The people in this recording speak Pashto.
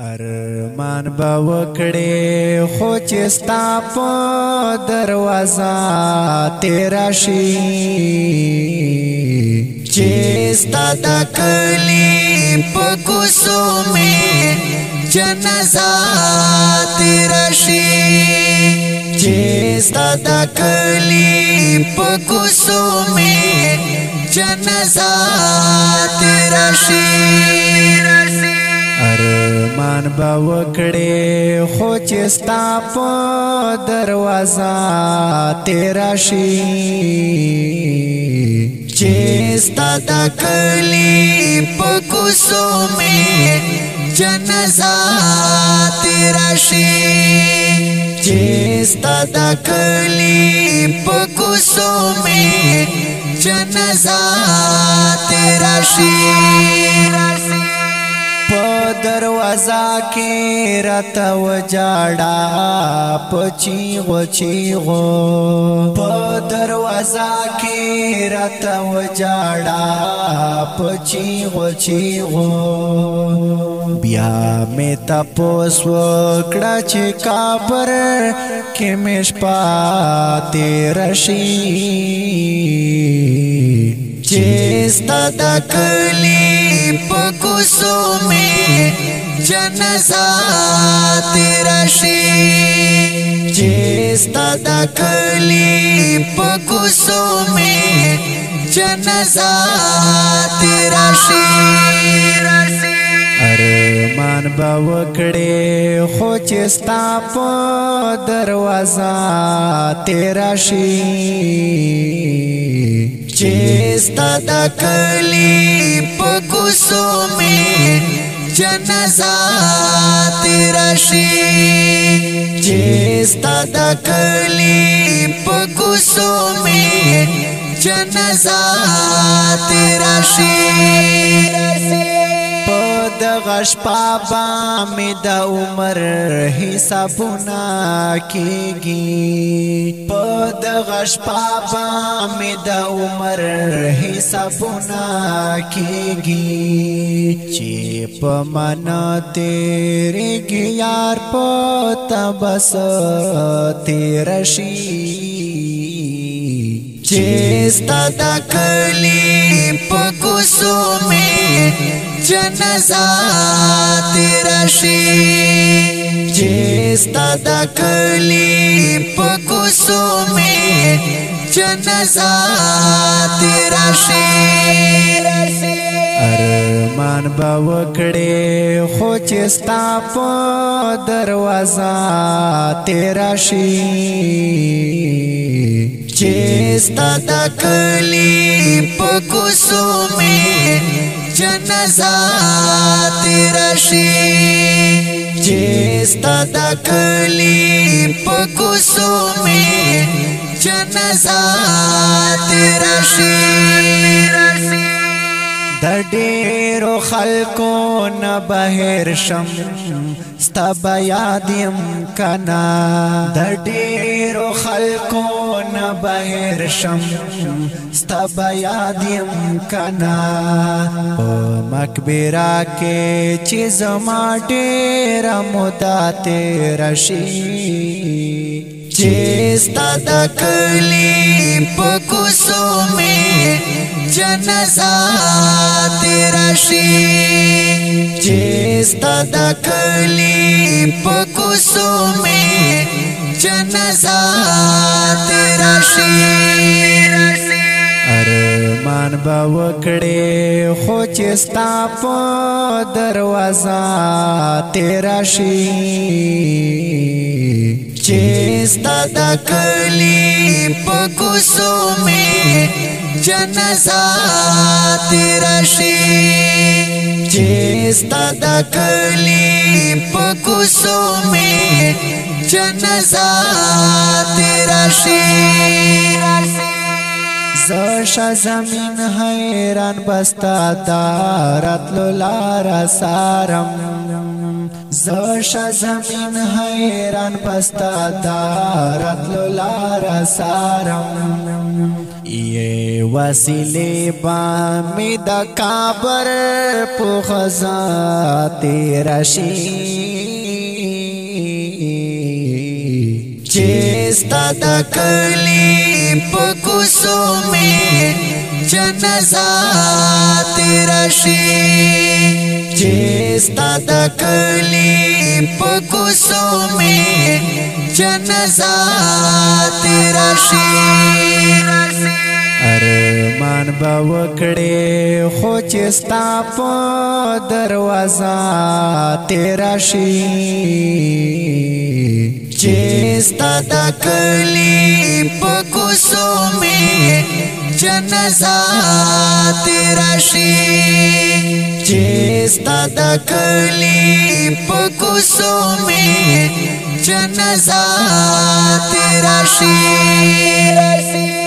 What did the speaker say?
ارمان با وکړې خو چې ستا په دروازه تیرا شي چې ستا د کلی په کوڅو مې جنازه تیرا شي چې ستا د کلی په کوڅو مې جنازه تیرا شي ارمان با وکړې خو چې ستا په دروازه تیرا شي چې ستا د کلی په کوڅو مې جنازه تیرا شي چې ستا د کلی په کوڅو مې جنازه تیرا شي په دروازه کې راته وجاړه په چیغو په دروازه کې راته وجاړه په چیغو بیا مې تپوس وکړه چې قبر کې مې شپه تېره شي چې ستا د کلی په کوڅو مې جنازه تیرا شي چې ستا د کلی په کوڅو مې جنازه تیرا شي ارمان با وکړې خو چې ستا په دروازه تیرا شي چې ستا د کلی په کوڅو مې جنازه تیرا شي چې ستا د کلی په کوڅو مې جنازه تیرا شي دغه شپه به مې د عمر حسابونه کېږي په دغه شپه به مې د عمر حسابونه کېږي چې په مانا تېرېږي یار په تا بس تېره شي چې ستا د کلی په کوڅو مې جنازه تیرا شي چې ستا د کلی په کوڅو مې جنازه تیرا شي ارمان با وکړې خو چې ستا په دروازه تیرا شي چې ستا د کلی په کوڅو مې جنازه تیرا شي چې ستا د کلی په کوڅو مې جنازه تیرا شي د ډېرو خلکو نه بهر شم ستا به یاد یم کنه د ډېرو خلکو نه بهر شم ستا به یاد یم کنه په مقبره کې چې زما ډېره موده تېره شي چې ستا د کلی په کوڅو مې جنازه تیرا شي چې ستا د کلی په کوڅو مې جنازه تیرا شي ارمان با وکړې خو چې ستا په دروازه تیرا شي چې ستا د کلی په کوڅو مې جنازه تیرا شي چې ستا د کلی په کوڅو مې جنازه تیرا شي زشا زمین حیران بستا دارت لارا سارم زشا زمین حیران بستا دارت لارا سارم یہ وسیلے با می دا کابر پو خزا تیرا شی چیستا دا کلی پا کسو میں جنازہ تیرا شی چیستا دا کلی پا کسو میں جنازہ تیرا شی ارمان با وکڑے خو چستا پا دروازہ تیرا شی چستا دا کلی پا کسو میں جنازہ تیرا شی چستا دا کلی پا کسو میں جنازہ تیرا شی